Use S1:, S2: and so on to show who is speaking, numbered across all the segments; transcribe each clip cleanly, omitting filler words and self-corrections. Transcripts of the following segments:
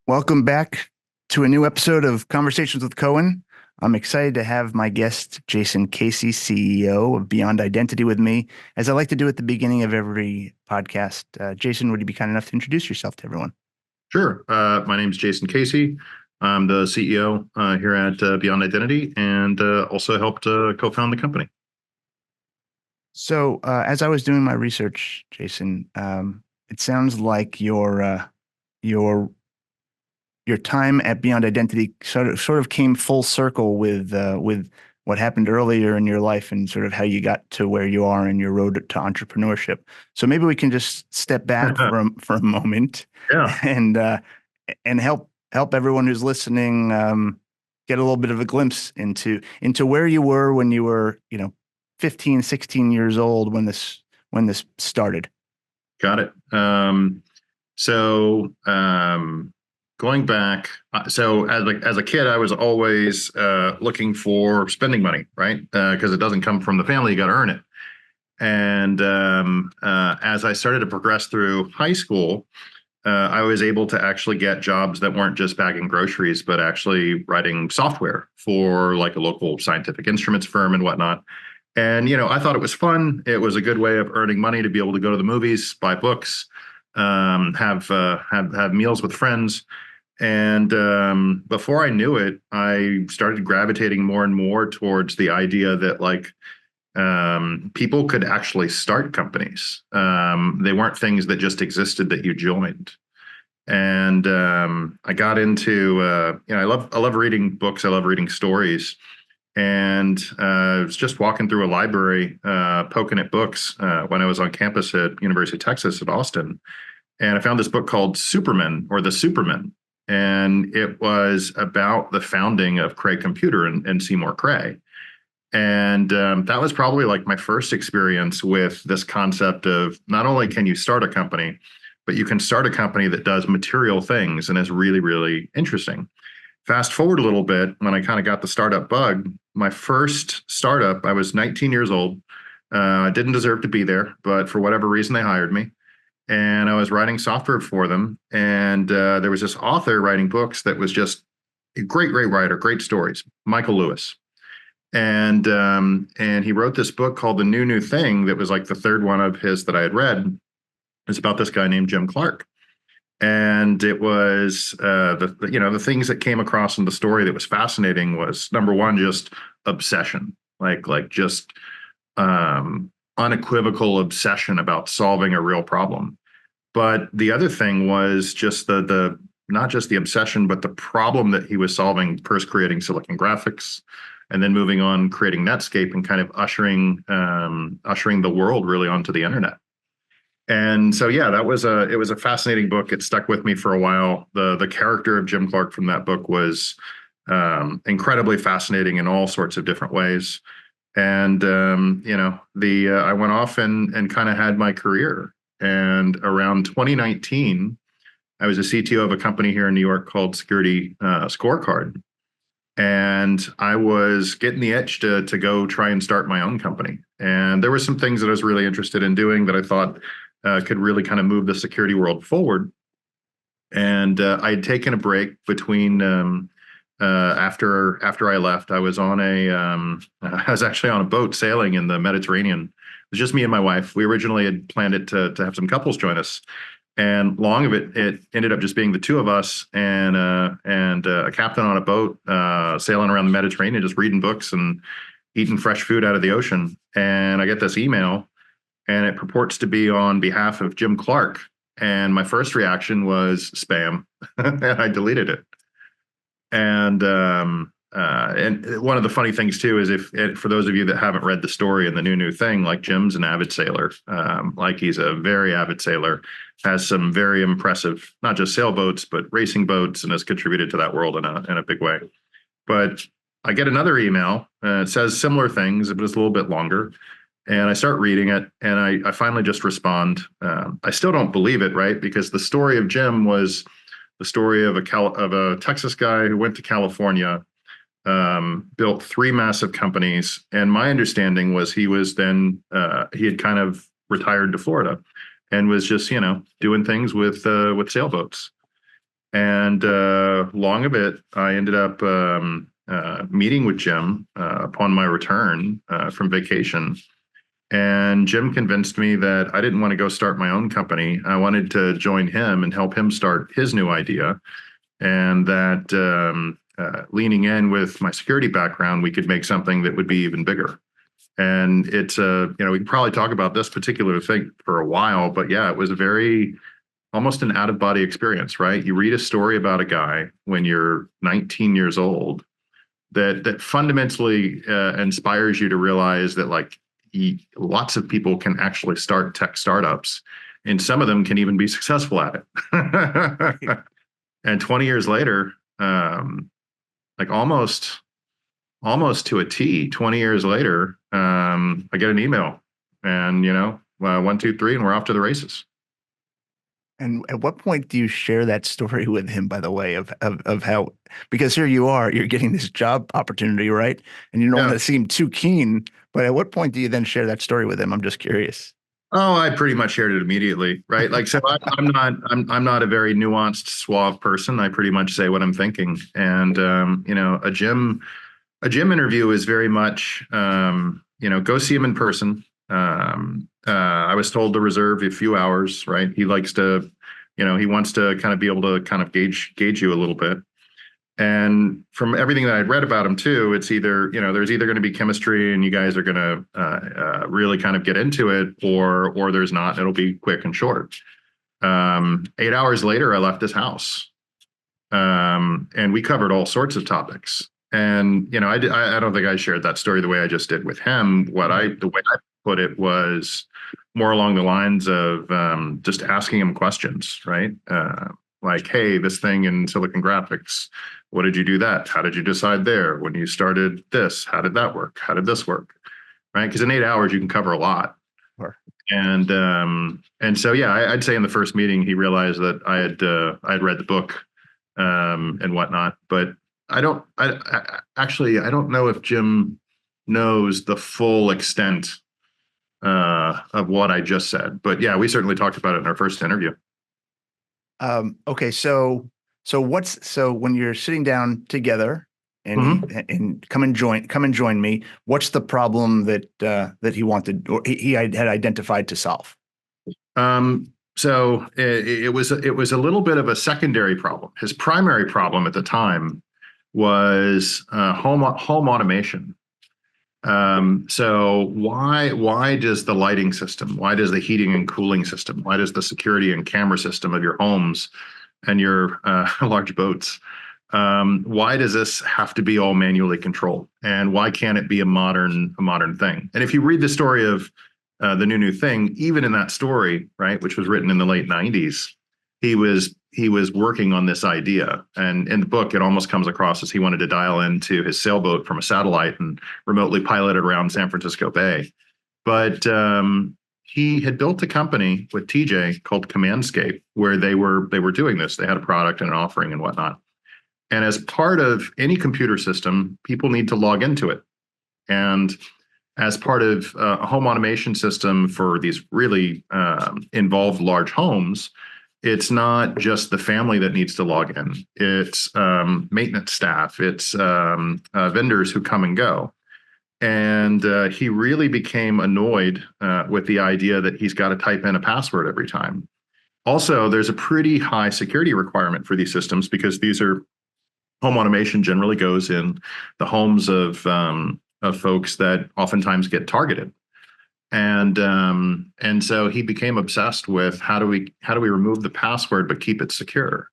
S1: Welcome back to a new episode of Conversations with Cohen. I'm excited to have my guest, Jasson Casey, CEO of Beyond Identity, with me, as I like to do at the beginning of every podcast. Jasson, would you be kind enough to introduce yourself to everyone?
S2: Sure. My name is Jasson Casey. I'm the CEO here at Beyond Identity and also helped co-found the company.
S1: So, as I was doing my research, Jasson, it sounds like your your time at Beyond Identity sort of came full circle with what happened earlier in your life and sort of how you got to where you are in your road to entrepreneurship. So maybe we can just step back for a moment
S2: Yeah,
S1: and help everyone who's listening get a little bit of a glimpse into where you were when you were 15, 16 years old when this started.
S2: got it. So going back, so as a kid, I was always looking for spending money, right? Because it doesn't come from the family; you got to earn it. And as I started to progress through high school, I was able to actually get jobs that weren't just bagging groceries, but actually writing software for like a local scientific instruments firm and whatnot. And I thought it was fun. It was a good way of earning money to be able to go to the movies, buy books, have meals with friends. And before I knew it, I started gravitating more and more towards the idea that people could actually start companies. They weren't things that just existed that you joined. And I got into I love reading books. I love reading stories. And I was just walking through a library, poking at books when I was on campus at University of Texas at Austin, and I found this book called Superman or The Superman, and it was about the founding of Cray Computer and Seymour Cray. And that was probably like my first experience with this concept of not only can you start a company, but you can start a company that does material things and is really, really interesting. Fast forward a little bit when I kind of got the startup bug. My first startup, I was 19 years old. I didn't deserve to be there, but for whatever reason, they hired me. And I was writing software for them. And there was this author writing books that was just a great, great writer, great stories, Michael Lewis. And he wrote this book called The New Thing that was like the third one of his that I had read. It's about this guy named Jim Clark. And it was the things that came across in the story that was fascinating was number one, just obsession, like just unequivocal obsession about solving a real problem. But the other thing was just the not just the obsession, but the problem that he was solving, first creating Silicon Graphics, and then moving on creating Netscape and kind of ushering the world really onto the internet. And so yeah, it was a fascinating book. It stuck with me for a while. The character of Jim Clark from that book was incredibly fascinating in all sorts of different ways. And the I went off and kind of had my career. And around 2019, I was a CTO of a company here in New York called Security Scorecard, and I was getting the itch to go try and start my own company. And there were some things that I was really interested in doing that I thought could really kind of move the security world forward. And I had taken a break between after I left. I was on a I was actually on a boat sailing in the Mediterranean. It was just me and my wife. We originally had planned it to have some couples join us, and long of it, it ended up just being the two of us and a captain on a boat sailing around the Mediterranean, just reading books and eating fresh food out of the ocean. And I get this email, and it purports to be on behalf of Jim Clark. And my first reaction was spam, and I deleted it. And one of the funny things too is for those of you that haven't read the story and the new thing, like Jim's an avid sailor, like he's a very avid sailor, has some very impressive not just sailboats but racing boats, and has contributed to that world in a big way. But I get another email, it says similar things, but it's a little bit longer. And I start reading it, and I finally just respond. I still don't believe it, right? Because the story of Jim was the story of a Texas guy who went to California, built three massive companies, and my understanding was he was then he had kind of retired to Florida and was just doing things with sailboats. And long of it, I ended up meeting with Jim upon my return from vacation. And Jim convinced me that I didn't want to go start my own company. I wanted to join him and help him start his new idea. And that leaning in with my security background, we could make something that would be even bigger. And it's we can probably talk about this particular thing for a while, but yeah, it was a very almost an out of body experience, right? You read a story about a guy when you're 19 years old that fundamentally inspires you to realize that lots of people can actually start tech startups, and some of them can even be successful at it. And 20 years later, like almost to a T, 20 years later, I get an email, and 1, 2, 3, and we're off to the races.
S1: And at what point do you share that story with him, by the way, of how, because here you are, you're getting this job opportunity, right? And you don't want
S2: Yeah.
S1: to seem too keen, but at what point do you then share that story with him? I'm just curious.
S2: Oh, I pretty much shared it immediately, right? Like, so I'm not a very nuanced, suave person. I pretty much say what I'm thinking, and a gym interview is very much, go see him in person. I was told to reserve a few hours, right? He likes to, he wants to kind of be able to kind of gauge you a little bit. And from everything that I'd read about him too, it's either, there's either going to be chemistry and you guys are going to really kind of get into it, or there's not. It'll be quick and short. 8 hours later, I left his house, and we covered all sorts of topics. And I don't think I shared that story the way I just did with him. The way I put it was more along the lines of just asking him questions, right? Like, hey, this thing in Silicon Graphics, what did you do that? How did you decide there? When you started this, how did that work? How did this work? Right? Because in 8 hours you can cover a lot.
S1: Sure.
S2: And so yeah, I'd say in the first meeting he realized that I had read the book and whatnot, but I don't know if Jim knows the full extent of what I just said. But yeah, we certainly talked about it in our first interview.
S1: Okay, so when you're sitting down together and
S2: Mhm.
S1: and come and join me, what's the problem that he wanted or he had identified to solve?
S2: So it was a little bit of a secondary problem. His primary problem at the time was home automation. So why does the lighting system, why does the heating and cooling system, why does the security and camera system of your homes and your large boats, why does this have to be all manually controlled? And why can't it be a modern thing? And if you read the story of the new thing, even in that story, right, which was written in the late 90s, he was working on this idea. And in the book, it almost comes across as he wanted to dial into his sailboat from a satellite and remotely pilot it around San Francisco Bay. But he had built a company with TJ called Commandscape, where they were doing this. They had a product and an offering and whatnot. And as part of any computer system, people need to log into it. And as part of a home automation system for these really involved large homes, it's not just the family that needs to log in. It's maintenance staff. It's vendors who come and go. And he really became annoyed with the idea that he's got to type in a password every time. Also, there's a pretty high security requirement for these systems because these are home automation generally goes in the homes of folks that oftentimes get targeted. And so he became obsessed with how do we remove the password but keep it secure.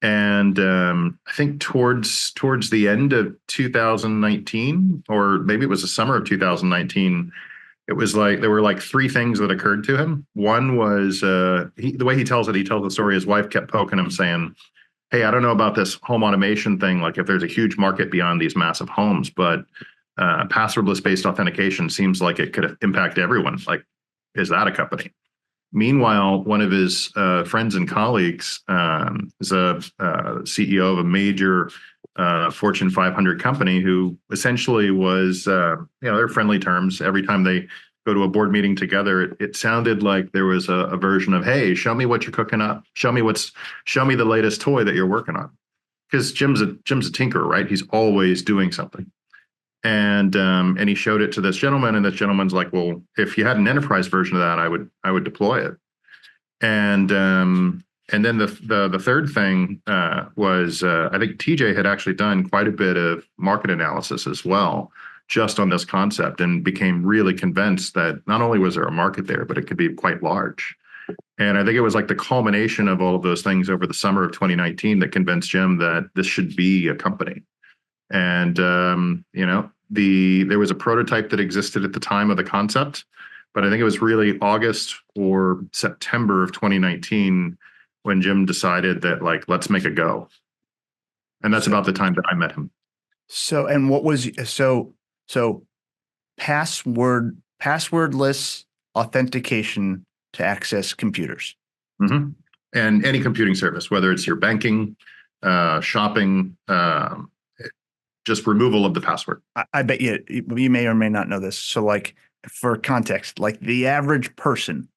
S2: And I think towards the end of 2019, or maybe it was the summer of 2019, it was like there were like three things that occurred to him. One was the way he tells the story. His wife kept poking him, saying, "Hey, I don't know about this home automation thing. Like, if there's a huge market beyond these massive homes, but passwordless based authentication seems like it could impact everyone. Like, is that a company?" Meanwhile, one of his friends and colleagues is a CEO of a major Fortune 500 company who essentially was, their friendly terms. Every time they go to a board meeting together, it sounded like there was a version of, hey, show me what you're cooking up. Show me the latest toy that you're working on. Because Jim's a tinkerer, right? He's always doing something. And he showed it to this gentleman, and this gentleman's like, well, if you had an enterprise version of that, I would deploy it. And then the third thing was I think TJ had actually done quite a bit of market analysis as well, just on this concept, and became really convinced that not only was there a market there, but it could be quite large. And I think it was like the culmination of all of those things over the summer of 2019 that convinced Jim that this should be a company. And there was a prototype that existed at the time of the concept, but I think it was really August or September of 2019 when Jim decided that, like, let's make a go. And that's about the time that I met him.
S1: So, and what was so passwordless authentication to access computers.
S2: Mm-hmm. And any computing service, whether it's your banking, shopping, just removal of the password.
S1: I bet you may or may not know this. So, like, for context, like the average person,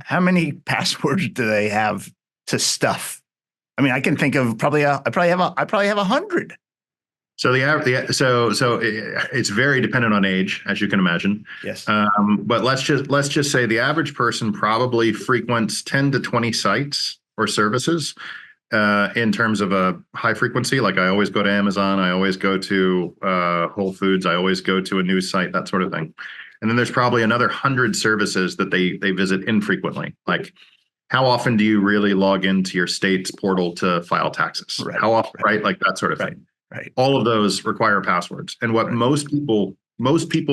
S1: how many passwords do they have to stuff? I mean, I can think of I probably have 100.
S2: So so it's very dependent on age, as you can imagine.
S1: Yes.
S2: But let's just say the average person probably frequents 10 to 20 sites or services in terms of a high frequency. Like, I always go to Amazon, I always go to Whole Foods, I always go to a news site, that sort of thing. And then there's probably another 100 services that they visit infrequently. Like, how often do you really log into your state's portal to file taxes?
S1: Right.
S2: How often, right? Like that sort of thing.
S1: Right.
S2: All of those require passwords. And what most people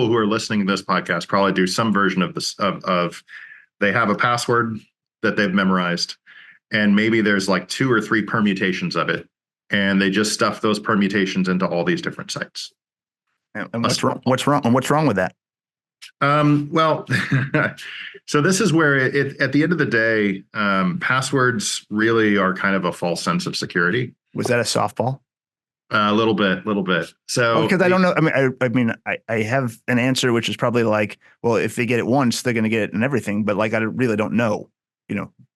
S2: who are listening to this podcast probably do some version of this of they have a password that they've memorized, and maybe there's like 2 or 3 permutations of it, and they just stuff those permutations into all these different sites.
S1: And what's wrong with that?
S2: Well, so this is where at the end of the day, passwords really are kind of a false sense of security.
S1: Was that a softball?
S2: A little bit. So
S1: because I don't know. I have an answer, which is probably like, well, if they get it once, they're going to get it in everything. But like, I really don't know.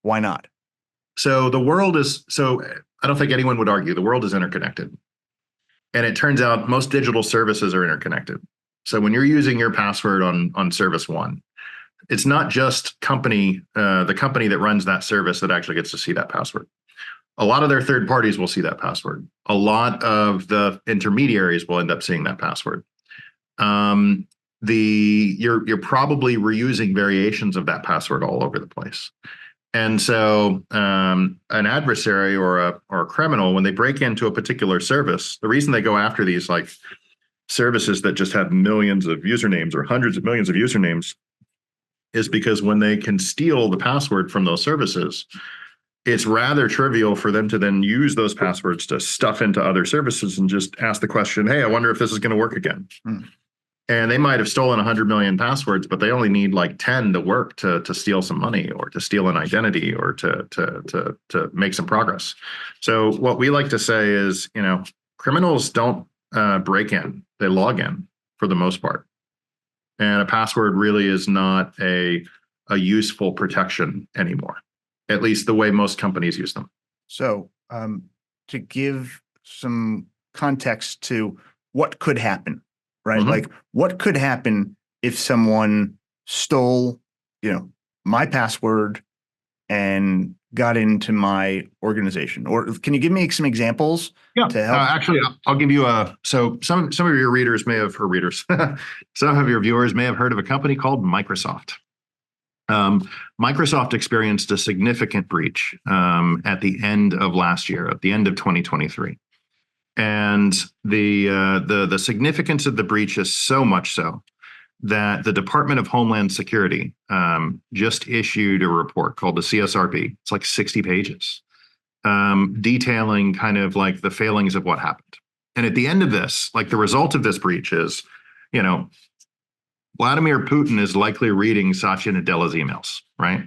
S1: Why not?
S2: So I don't think anyone would argue the world is interconnected, and it turns out most digital services are interconnected. So when you're using your password on service one, it's not just the company that runs that service that actually gets to see that password. A lot of their third parties will see that password. A lot of the intermediaries will end up seeing that password. You're probably reusing variations of that password all over the place. And so an adversary or a criminal, when they break into a particular service, the reason they go after these like services that just have millions of usernames or hundreds of millions of usernames is because when they can steal the password from those services, it's rather trivial for them to then use those passwords to stuff into other services and just ask the question, hey, I wonder if this is going to work again. And they might have stolen 100 million passwords, but they only need like 10 to work to steal some money or to steal an identity or to make some progress. So what we like to say is, criminals don't break in, they log in for the most part. And a password really is not a useful protection anymore, at least the way most companies use them.
S1: So to give some context to what could happen, right? Like, what could happen if someone stole, my password and got into my organization? Or can you give me some examples?
S2: Yeah,
S1: to help?
S2: Actually, I'll give you so some of your readers may have, some of your viewers may have heard of a company called Microsoft. Microsoft experienced a significant breach at the end of last year, at the end of 2023. And the significance of the breach is so much so that the Department of Homeland Security just issued a report called the CSRP. It's like 60 pages, detailing kind of like the failings of what happened. And at the end of this, like, the result of this breach is, Vladimir Putin is likely reading Satya Nadella's emails, right?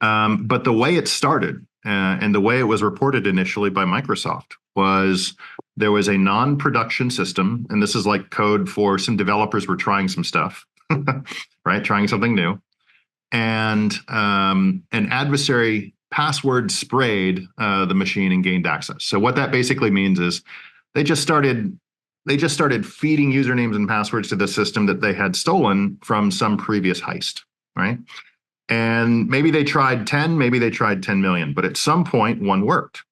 S2: But the way it started and the way it was reported initially by Microsoft was there was a non-production system, and this is like code for some developers were trying some stuff. right? Trying something new. And an adversary password sprayed the machine and gained access. So what that basically means is they just started feeding usernames and passwords to the system that they had stolen from some previous heist, right? And maybe they tried 10, maybe they tried 10 million, but at some point one worked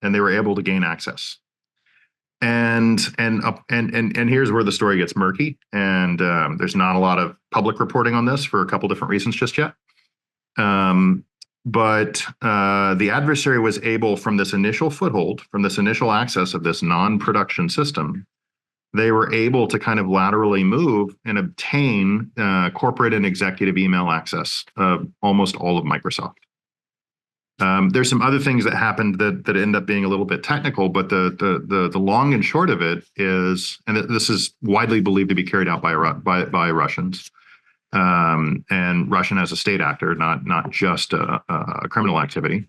S2: and they were able to gain access. And here's where the story gets murky. And there's not a lot of public reporting on this for a couple different reasons just yet. But the adversary was able, from this initial foothold, from this initial access of this non-production system, they were able to kind of laterally move and obtain corporate and executive email access of almost all of Microsoft. There's some other things that happened that end up being a little bit technical, but the long and short of it is, and this is widely believed to be carried out by Russians, and Russian as a state actor, not just a criminal activity.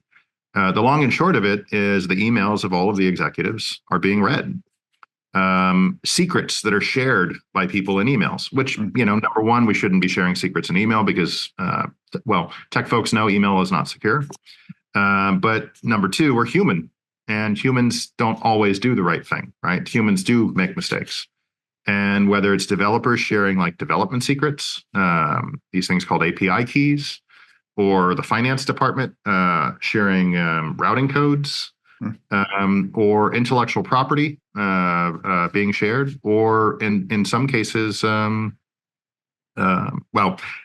S2: The long and short of it is the emails of all of the executives are being read. Secrets that are shared by people in emails, which, number one, we shouldn't be sharing secrets in email because, well, tech folks know email is not secure. But number two, we're human, and humans don't always do the right thing, right? Humans do make mistakes. And whether it's developers sharing like development secrets, these things called API keys, or the finance department sharing routing codes, or intellectual property being shared, or in some cases, well,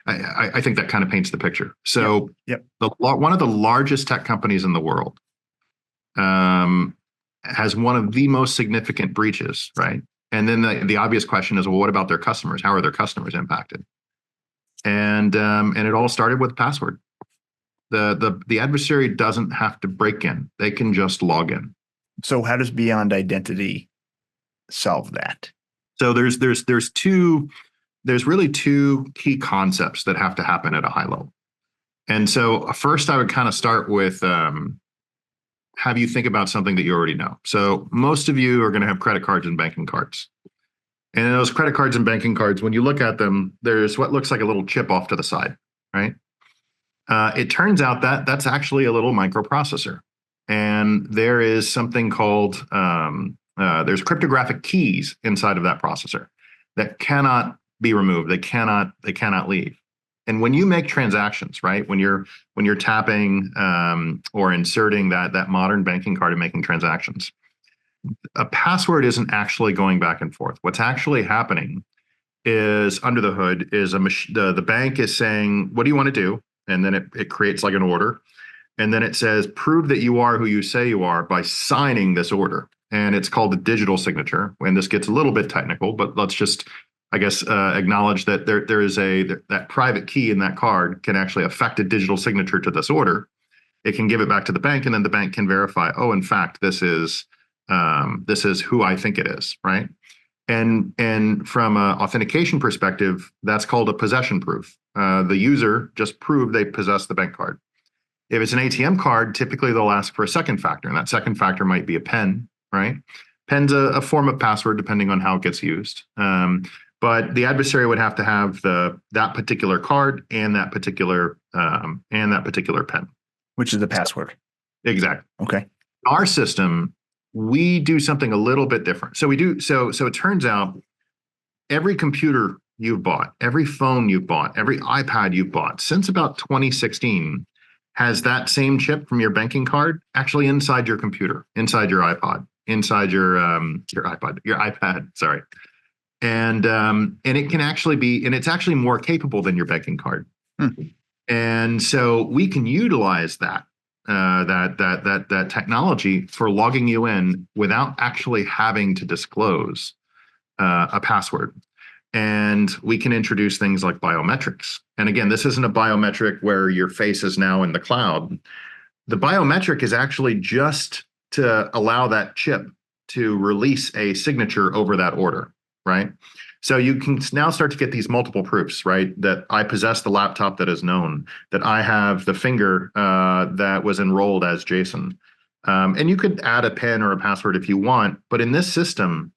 S2: I think that kind of paints the picture. So one of the largest tech companies in the world has one of the most significant breaches, right? And then the obvious question is, well, what about their customers? How are their customers impacted? And it all started with password. The adversary doesn't have to break in; they can just log in.
S1: So how does Beyond Identity solve that?
S2: So there's really two key concepts that have to happen at a high level. And so first, I would kind of start with have you think about something that you already know. So most of you are going to have credit cards and banking cards. And in those credit cards and banking cards, when you look at them, there's what looks like a little chip off to the side, right? It turns out that that's actually a little microprocessor. And there is something called, there's cryptographic keys inside of that processor that cannot be removed. They cannot leave. And when you make transactions, right, when you're tapping or inserting that modern banking card and making transactions, a password isn't actually going back and forth. What's actually happening is under the hood is the bank is saying, what do you want to do? And then it creates like an order. And then it says, prove that you are who you say you are by signing this order. And it's called the digital signature. And this gets a little bit technical, but let's just, I guess, acknowledge that there is that private key in that card can actually affect a digital signature to this order. It can give it back to the bank, and then the bank can verify, oh, in fact, this is who I think it is, right? And from an authentication perspective, that's called a possession proof. The user just proved they possess the bank card. If it's an ATM card, typically they'll ask for a second factor, and that second factor might be a PIN, right? PIN's a form of password depending on how it gets used. But the adversary would have to have that particular card and that particular PIN,
S1: Which is the password.
S2: Exactly.
S1: Okay.
S2: Our system, we do something a little bit different. So it turns out every computer you've bought, every phone you've bought, every iPad you've bought since about 2016 has that same chip from your banking card actually inside your computer, inside your iPod, inside your iPad, sorry. And it can actually be, and it's actually more capable than your banking card. And so we can utilize that technology for logging you in without actually having to disclose a password. And we can introduce things like biometrics. And again, this isn't a biometric where your face is now in the cloud. The biometric is actually just to allow that chip to release a signature over that order, right? So you can now start to get these multiple proofs, right? That I possess the laptop that is known, that I have the finger that was enrolled as Jasson. And you could add a PIN or a password if you want, but in this system,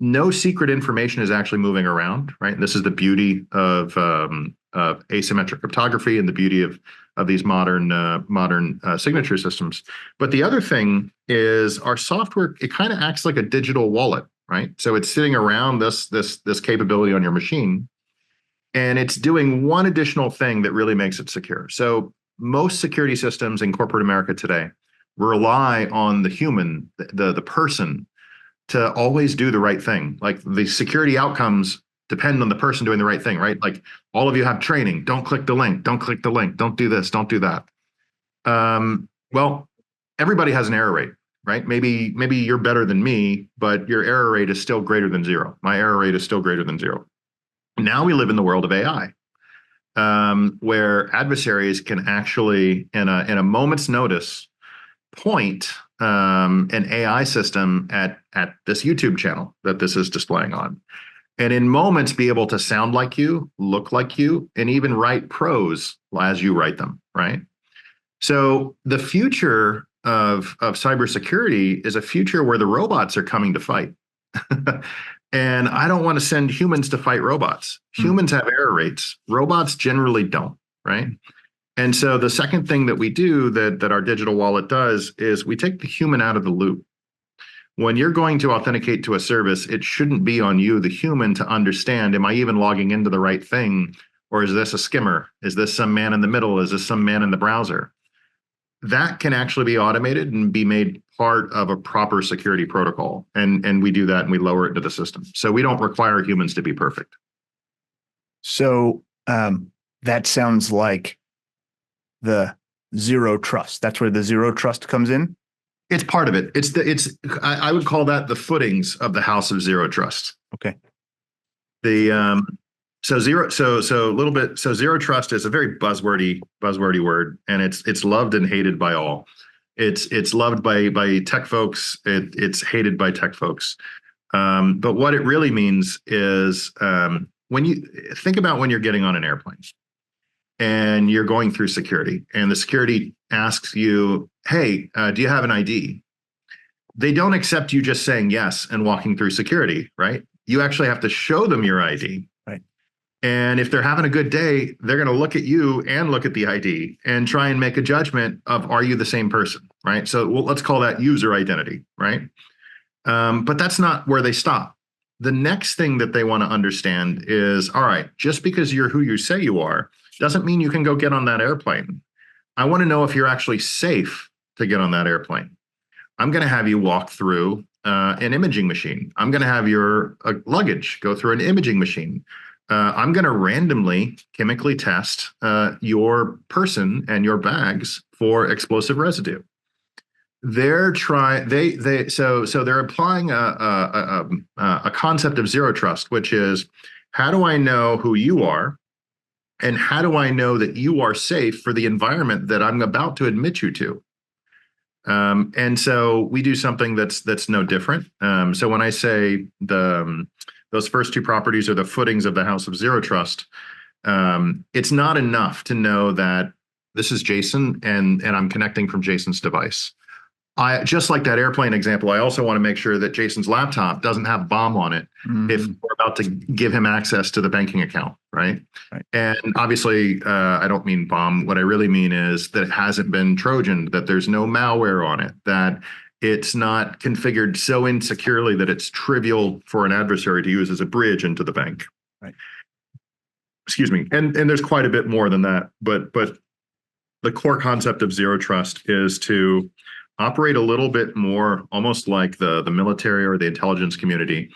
S2: no secret information is actually moving around, right? And this is the beauty of asymmetric cryptography and the beauty of these modern signature systems. But the other thing is our software, it kind of acts like a digital wallet, right? So it's sitting around this capability on your machine, and it's doing one additional thing that really makes it secure. So most security systems in corporate America today rely on the human, the person, to always do the right thing. Like the security outcomes depend on the person doing the right thing, right? Like all of you have training. Don't click the link. Don't click the link. Don't do this. Don't do that. Well, everybody has an error rate, right? Maybe you're better than me, but your error rate is still greater than zero. My error rate is still greater than zero. Now we live in the world of AI, where adversaries can actually, in a moment's notice, point an AI system at this YouTube channel that this is displaying on, and in moments be able to sound like you, look like you, and even write prose as you write them, right? So the future of cybersecurity is a future where the robots are coming to fight. And I don't want to send humans to fight robots. Humans have error rates. Robots generally don't, right? And so the second thing that we do that our digital wallet does is we take the human out of the loop. When you're going to authenticate to a service, it shouldn't be on you, the human, to understand, am I even logging into the right thing? Or is this a skimmer? Is this some man in the middle? Is this some man in the browser? That can actually be automated and be made part of a proper security protocol. And we do that and we lower it into the system. So we don't require humans to be perfect.
S1: So that sounds like the zero trust. That's where the zero trust comes in.
S2: It's part of it. I would call that the footings of the house of zero trust.
S1: Okay.
S2: The zero trust is a very buzzwordy word, and it's loved and hated by all. It's loved by tech folks. It's hated by tech folks. But what it really means is when you think about when you're getting on an airplane and you're going through security, and the security asks you, "Hey, do you have an ID?" They don't accept you just saying yes and walking through security, right? You actually have to show them your ID.
S1: Right.
S2: And if they're having a good day, they're going to look at you and look at the ID and try and make a judgment of, are you the same person, right? So let's call that user identity, right? But that's not where they stop. The next thing that they want to understand is, all right, just because you're who you say you are doesn't mean you can go get on that airplane. I want to know if you're actually safe to get on that airplane. I'm going to have you walk through an imaging machine. I'm going to have your luggage go through an imaging machine. I'm going to randomly chemically test your person and your bags for explosive residue. So they're applying a concept of zero trust, which is, how do I know who you are, and how do I know that you are safe for the environment that I'm about to admit you to? And so we do something that's no different. So when I say those first two properties are the footings of the house of zero trust, it's not enough to know that this is Jasson and I'm connecting from Jasson's device. I just like that airplane example. I also want to make sure that Jasson's laptop doesn't have bomb on it if we're about to give him access to the banking account, right? And obviously, I don't mean bomb. What I really mean is that it hasn't been Trojaned, that there's no malware on it, that it's not configured so insecurely that it's trivial for an adversary to use as a bridge into the bank.
S1: Right.
S2: Excuse me. And there's quite a bit more than that, but the core concept of zero trust is to operate a little bit more almost like the military or the intelligence community.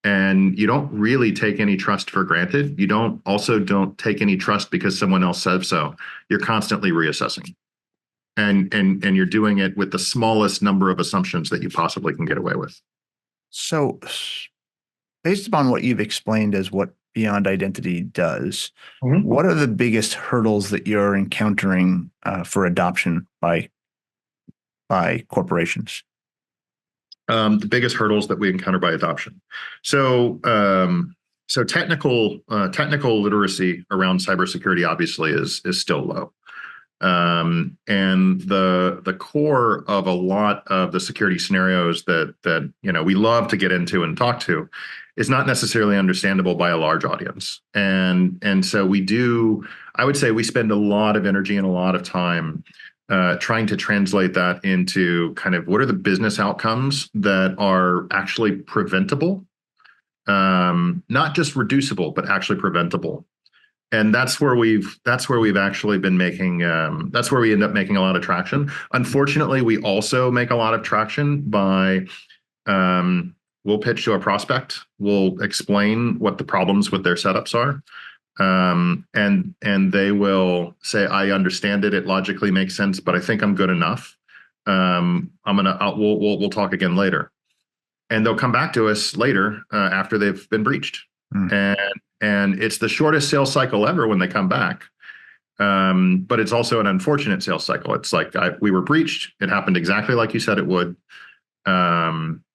S2: And you don't really take any trust for granted. You don't take any trust because someone else said so. You're constantly reassessing. And you're doing it with the smallest number of assumptions that you possibly can get away with.
S1: So based upon what you've explained as what Beyond Identity does, what are the biggest hurdles that you're encountering for adoption by corporations?
S2: The biggest hurdles that we encounter by adoption. So technical literacy around cybersecurity obviously is still low. And the core of a lot of the security scenarios that we love to get into and talk to is not necessarily understandable by a large audience. And so I would say we spend a lot of energy and a lot of time trying to translate that into kind of what are the business outcomes that are actually preventable, not just reducible, but actually preventable. And that's where we've actually been making that's where we end up making a lot of traction. Unfortunately, we also make a lot of traction by we'll pitch to a prospect, we'll explain what the problems with their setups are, and they will say, I understand it, it logically makes sense, but I think I'm good enough. We'll talk again later, and they'll come back to us later after they've been breached.
S1: Mm.
S2: And it's the shortest sales cycle ever when they come back. But it's also an unfortunate sales cycle. It's like we were breached. It happened exactly like you said it would.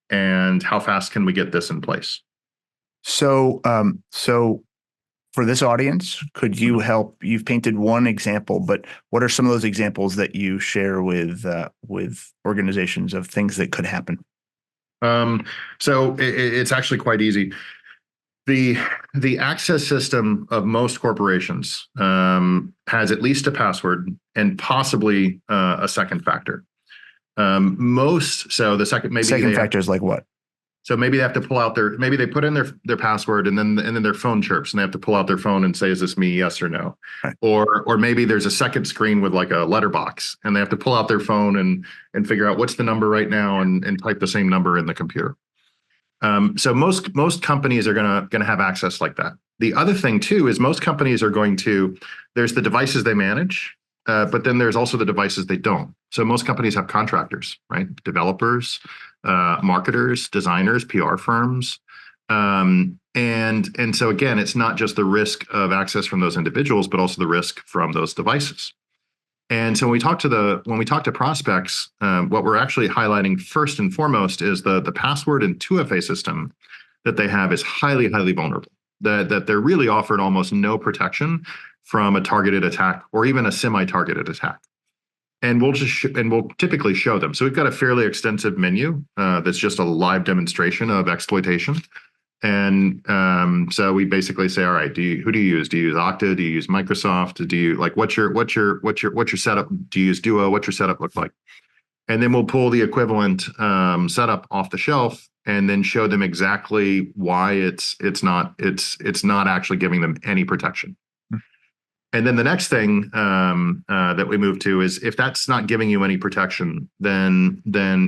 S2: And how fast can we get this in place?
S1: So for this audience, could you help? You've painted one example, but what are some of those examples that you share with organizations of things that could happen?
S2: So it's actually quite easy. The access system of most corporations has at least a password and possibly a second factor. So the second
S1: factor is like what?
S2: So maybe they have to pull out maybe they put in their password and then their phone chirps and they have to pull out their phone and say, is this me? Yes or no?
S1: Right.
S2: Or maybe there's a second screen with like a letterbox and they have to pull out their phone and figure out what's the number right now and type the same number in the computer. So most companies are gonna have access like that. The other thing too is most companies are there's the devices they manage, but then there's also the devices they don't. So most companies have contractors, right? Developers, marketers, designers, PR firms. And so again, it's not just the risk of access from those individuals, but also the risk from those devices. And so when we talk to prospects, what we're actually highlighting first and foremost is the password and 2FA system that they have is highly, highly vulnerable. That they're really offered almost no protection from a targeted attack or even a semi-targeted attack. And we'll typically show them. So we've got a fairly extensive menu that's just a live demonstration of exploitation. And so we basically say, all right, who do you use? Do you use Okta? Do you use Microsoft? Do you what's your setup? Do you use Duo? What's your setup look like? And then we'll pull the equivalent setup off the shelf and then show them exactly why it's not actually giving them any protection. And then the next thing that we move to is if that's not giving you any protection, then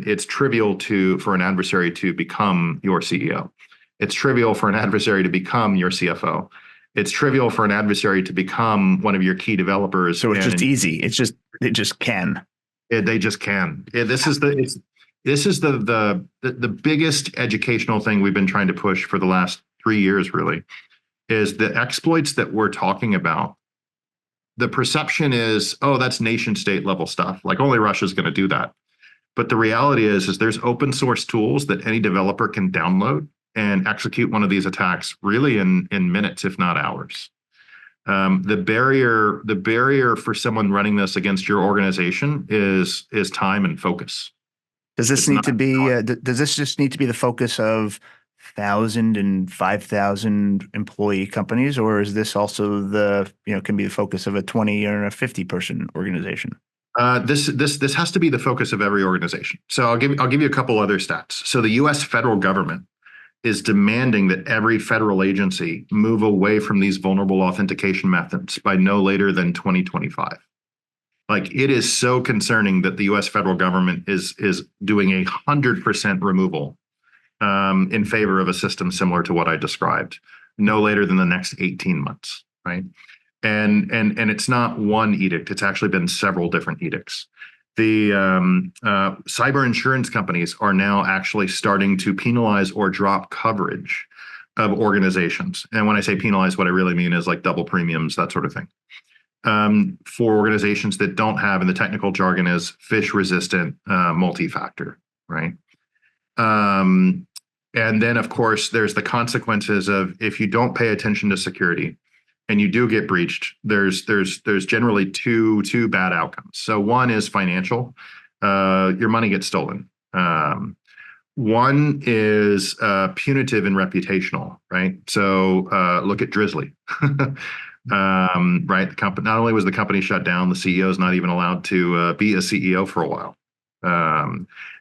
S2: it's trivial for an adversary to become your CEO. It's trivial for an adversary to become your CFO. It's trivial for an adversary to become one of your key developers.
S1: So it's just easy. It just can.
S2: They just can. This is the biggest educational thing we've been trying to push for the last 3 years, really, is the exploits that we're talking about. The perception is, oh, that's nation state level stuff. Like only Russia's going to do that. But the reality is there's open source tools that any developer can download and execute one of these attacks really in minutes, if not hours. The barrier for someone running this against your organization is time and focus.
S1: Does this does this just need to be the focus of 1,000 and 5,000 employee companies, or is this also can be the focus of a 20 or a 50 person organization?
S2: This has to be the focus of every organization. So I'll give you a couple other stats. So the U.S. federal government is demanding that every federal agency move away from these vulnerable authentication methods by no later than 2025. Like it is so concerning that the U.S. federal government is doing 100% removal in favor of a system similar to what I described, no later than the next 18 months, right? And it's not one edict; it's actually been several different edicts. The cyber insurance companies are now actually starting to penalize or drop coverage of organizations. And when I say penalize, what I really mean is like double premiums, that sort of thing. For organizations that don't have, and the technical jargon is phish resistant multi-factor, right? And then, of course, there's the consequences of if you don't pay attention to security, and you do get breached, there's generally two bad outcomes. So one is financial. Your money gets stolen. One is punitive and reputational, right? So look at Drizzly. Right, the company, not only was the company shut down, the CEO is not even allowed to be a CEO for a while.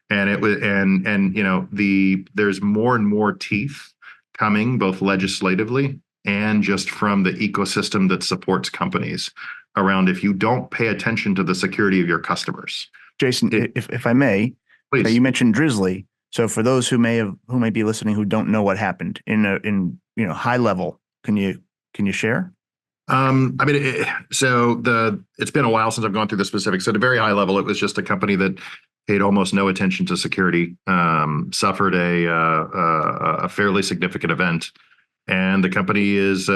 S2: And it was, and you know, there's more and more teeth coming, both legislatively and just from the ecosystem that supports companies around if you don't pay attention to the security of your customers.
S1: Jason,
S2: It,
S1: if I may, so
S2: please.
S1: you mentioned Drizzly. So for those who may be listening who don't know what happened in high level, can you share?
S2: I mean, it's been a while since I've gone through the specifics. So at a very high level, it was just a company that paid almost no attention to security, suffered a fairly significant event, and the company is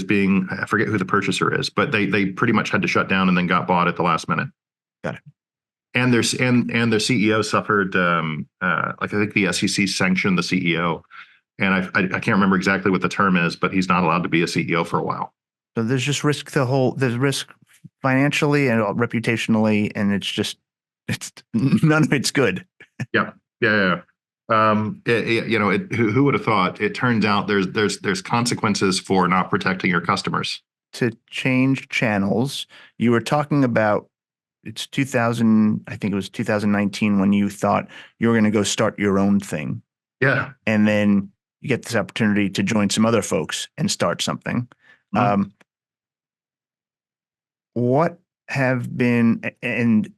S2: being, I forget who the purchaser is, but they pretty much had to shut down and then got bought at the last minute.
S1: Got it.
S2: And their CEO suffered, like I think the SEC sanctioned the CEO, and I can't remember exactly what the term is, but he's not allowed to be a CEO for a while.
S1: So there's just risk there's risk financially and reputationally, and it's none of it's good.
S2: Yeah, yeah, yeah. Who would have thought? It turns out there's consequences for not protecting your customers.
S1: To change channels, you were talking about it's 2000, I think it was 2019 when you thought you were going to go start your own thing.
S2: Yeah.
S1: And then you get this opportunity to join some other folks and start something.
S2: Mm-hmm.
S1: What have been, and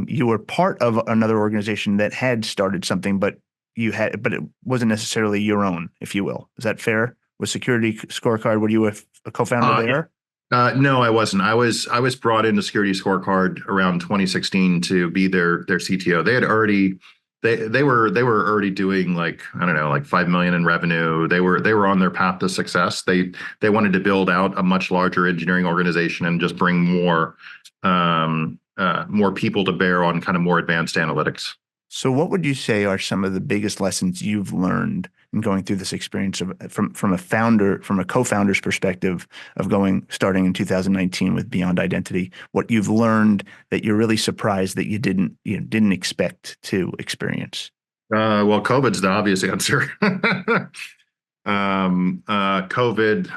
S1: you were part of another organization that had started something, but but it wasn't necessarily your own, if you will. Is that fair? With Security Scorecard, were you a co-founder there?
S2: No, I wasn't. I was brought into Security Scorecard around 2016 to be their CTO. They were already doing, like, I don't know, like 5 million in revenue. They were on their path to success. They wanted to build out a much larger engineering organization and just bring more people to bear on kind of more advanced analytics.
S1: So what would you say are some of the biggest lessons you've learned in going through this experience from a co-founder's perspective of starting in 2019 with Beyond Identity, what you've learned that you're really surprised that you didn't expect to experience?
S2: Well, COVID's the obvious answer. COVID,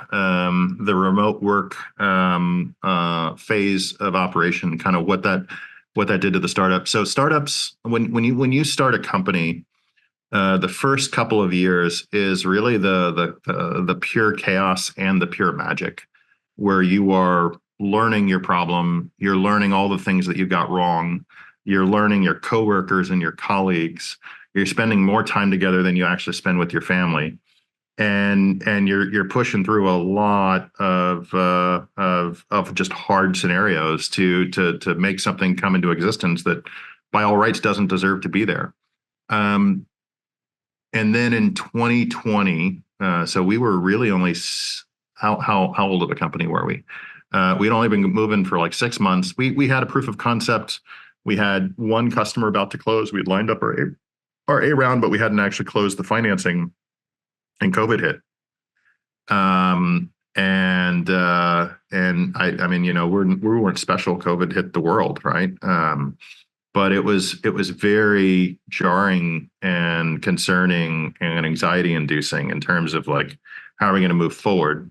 S2: the remote work phase of operation, kind of what that did to the startup. So startups, when you start a company, the first couple of years is really the pure chaos and the pure magic, where you are learning your problem, you're learning all the things that you got wrong, you're learning your coworkers and your colleagues, you're spending more time together than you actually spend with your family. And you're pushing through a lot of just hard scenarios to make something come into existence that by all rights doesn't deserve to be there. And then in 2020, so we were really only how old of a company were we? We'd only been moving for like 6 months. We had a proof of concept. We had one customer about to close. We'd lined up our A round, but we hadn't actually closed the financing, and COVID hit. I mean, we weren't special. COVID hit the world, right? But it was very jarring and concerning and anxiety inducing in terms of, like, how are we going to move forward?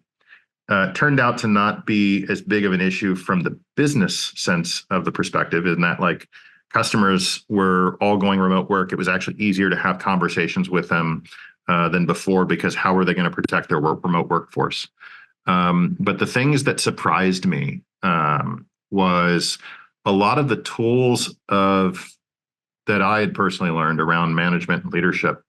S2: Turned out to not be as big of an issue from the business sense of the perspective, in that, like, customers were all going remote work. It was actually easier to have conversations with them than before, because how are they going to protect their remote workforce? But the things that surprised me was a lot of the tools that I had personally learned around management and leadership.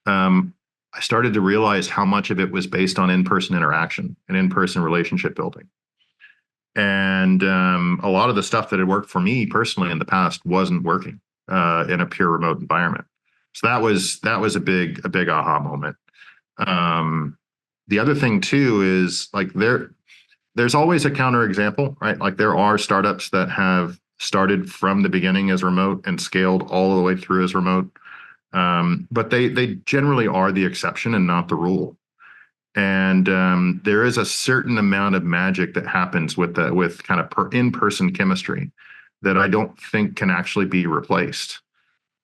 S2: I started to realize how much of it was based on in-person interaction and in-person relationship building. And a lot of the stuff that had worked for me personally in the past wasn't working in a pure remote environment. So that was a big aha moment. The other thing too is, like, there's always a counterexample, right? Like, there are startups that have started from the beginning as remote and scaled all the way through as remote. But they generally are the exception and not the rule. And there is a certain amount of magic that happens with kind of in-person chemistry that I don't think can actually be replaced.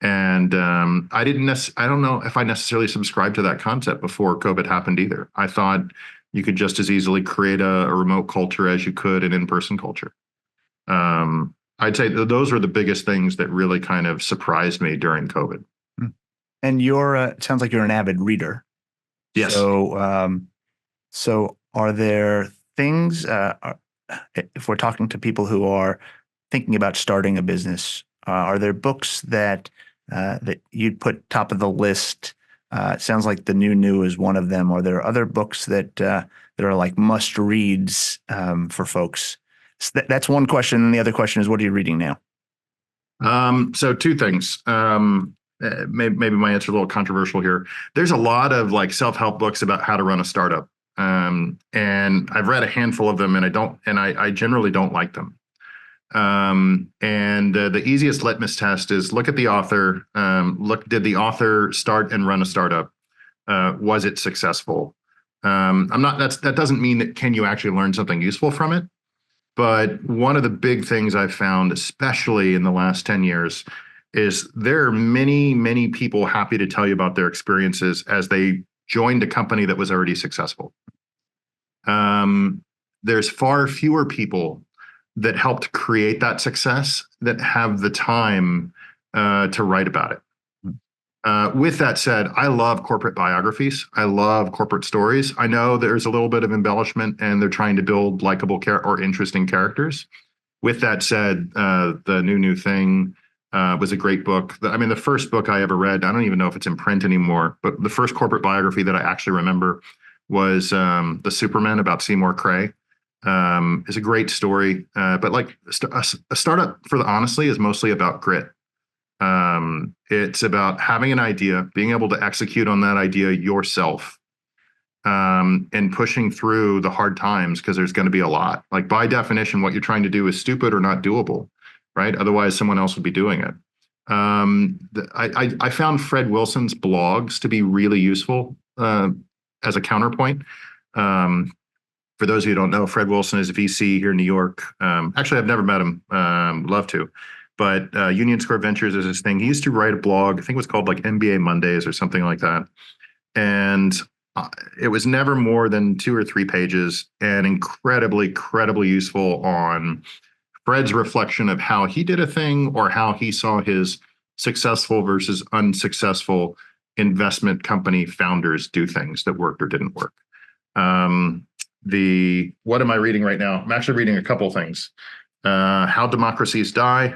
S2: And I don't know if I necessarily subscribed to that concept before COVID happened either. I thought you could just as easily create a remote culture as you could an in-person culture. I'd say those were the biggest things that really kind of surprised me during COVID.
S1: And you're, it sounds like you're an avid reader.
S2: Yes.
S1: So are there things, if we're talking to people who are thinking about starting a business, are there books that you'd put top of the list? It sounds like the new is one of them. Are there other books that are like must reads for folks? So that's one question. And the other question is, what are you reading now?
S2: So two things. Maybe my answer is a little controversial here. There's a lot of like self-help books about how to run a startup. And I've read a handful of them, and I generally don't like them. And the easiest litmus test is look at the author. Did the author start and run a startup? Was it successful? That doesn't mean that can you actually learn something useful from it? But one of the big things I've found, especially in the last 10 years, is there are many, many people happy to tell you about their experiences as they joined a company that was already successful. There's far fewer people that helped create that success that have the time to write about it. With that said, I love corporate biographies. I love corporate stories. I know there's a little bit of embellishment and they're trying to build likable or interesting characters. With that said, the new thing was a great book. I mean, the first book I ever read, I don't even know if it's in print anymore, but the first corporate biography that I actually remember was The Superman about Seymour Cray. It's a great story, but like a startup, honestly, is mostly about grit. It's about having an idea, being able to execute on that idea yourself, and pushing through the hard times because there's going to be a lot. Like by definition, what you're trying to do is stupid or not doable, right? Otherwise, someone else would be doing it. I found Fred Wilson's blogs to be really useful as a counterpoint. For those of you who don't know, Fred Wilson is a VC here in New York. Actually, I've never met him. Love to. But Union Square Ventures is his thing. He used to write a blog. I think it was called like MBA Mondays or something like that. And it was never more than 2 or 3 pages and incredibly useful on Fred's reflection of how he did a thing or how he saw his successful versus unsuccessful investment company founders do things that worked or didn't work. What am I reading right now? I'm actually reading a couple things. How Democracies Die.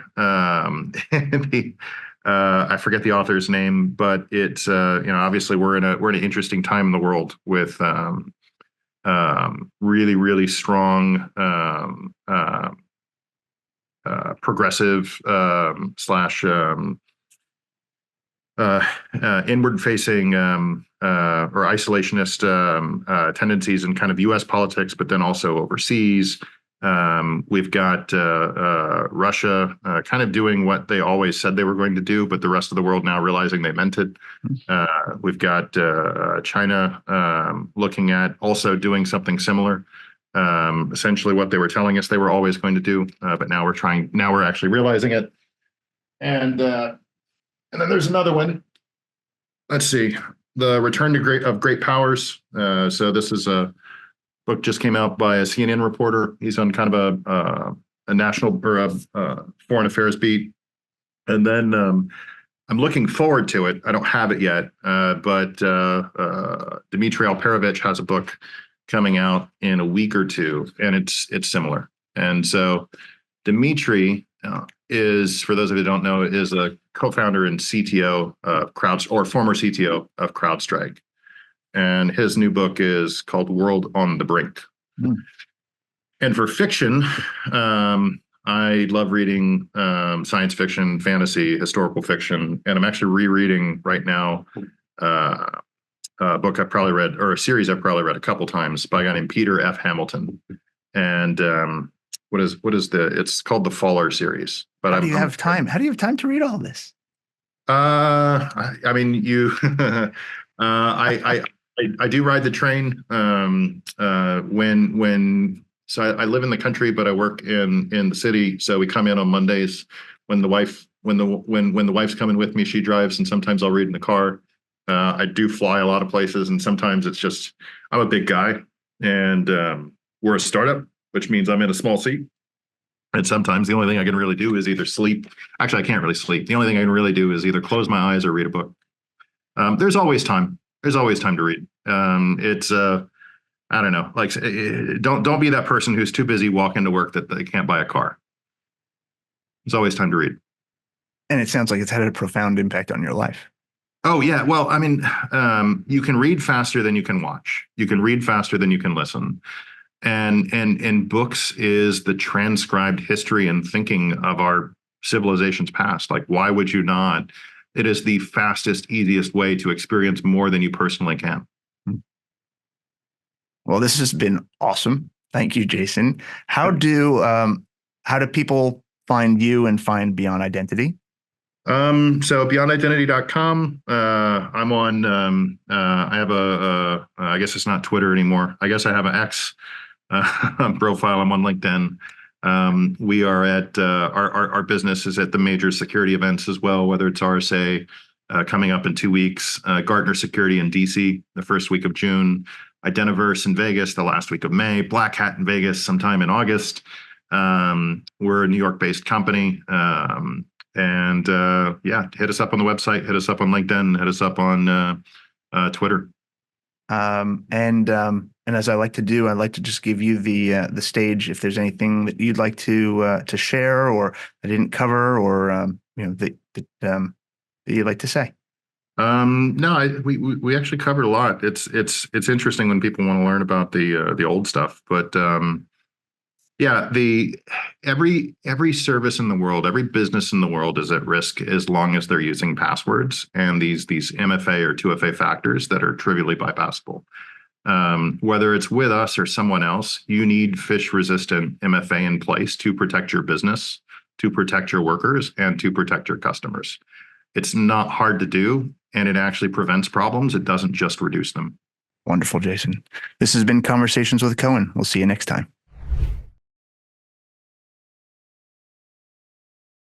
S2: I forget the author's name, but it's obviously we're in an interesting time in the world with really strong progressive slash inward facing or isolationist tendencies in kind of U.S. politics, but then also overseas. We've got Russia kind of doing what they always said they were going to do, but the rest of the world now realizing they meant it. We've got China looking at also doing something similar, essentially what they were telling us they were always going to do, but now we're actually realizing it. And then there's another one. Let's see, The Return of Great Powers. So this is a book just came out by a CNN reporter. He's on kind of a national or a foreign affairs beat. And then I'm looking forward to it. I don't have it yet, but Dmitry Alperovitch has a book coming out in a week or two, and it's similar. And so Dmitry is, for those of you who don't know, is a co-founder and CTO of former CTO of CrowdStrike. And his new book is called World on the Brink. And for fiction, I love reading science fiction, fantasy, historical fiction. And I'm actually rereading right now a book I've probably read, or a series I've probably read a couple times by a guy named Peter F. Hamilton. And it's called the Faller series. But
S1: How do you have time? How do you have time to read all this?
S2: I mean, I I do ride the train. So I live in the country, but I work in the city. So we come in on Mondays when the wife's coming with me, she drives, and sometimes I'll read in the car. I do fly a lot of places, and sometimes it's just I'm a big guy, and we're a startup, which means I'm in a small seat. And sometimes the only thing I can really do is either sleep. Actually, I can't really sleep. The only thing I can really do is either close my eyes or read a book. There's always time. There's always time to read. It's I don't know. Like, don't be that person who's too busy walking to work that they can't buy a car. There's always time to read.
S1: And it sounds like it's had a profound impact on your life.
S2: Oh yeah. Well, I mean, you can read faster than you can watch. You can read faster than you can listen. And books is the transcribed history and thinking of our civilization's past. Like, why would you not? It is the fastest, easiest way to experience more than you personally can.
S1: Well, this has been awesome. Thank you, Jasson. How do people find you and find Beyond Identity?
S2: So beyondidentity.com. I'm on, I have I guess it's not Twitter anymore. I guess I have an X profile. I'm on LinkedIn. We are at, our business is at the major security events as well, whether it's RSA, coming up in 2 weeks, Gartner Security in DC, the first week of June, Identiverse in Vegas, the last week of May, Black Hat in Vegas sometime in August. We're a New York-based company. And yeah, hit us up on the website, hit us up on LinkedIn, hit us up on Twitter.
S1: And as I like to do, I'd like to just give you the stage if there's anything that you'd like to share or I didn't cover or that you'd like to say.
S2: No, we actually covered a lot. It's interesting when people want to learn about the old stuff, but yeah, every service in the world, every business in the world is at risk as long as they're using passwords and these MFA or 2FA factors that are trivially bypassable. Whether it's with us or someone else, you need phish resistant MFA in place to protect your business, to protect your workers, and to protect your customers. It's not hard to do, and it actually prevents problems. It doesn't just reduce them.
S1: Wonderful, Jasson. This has been Conversations with Cohen. We'll see you next time.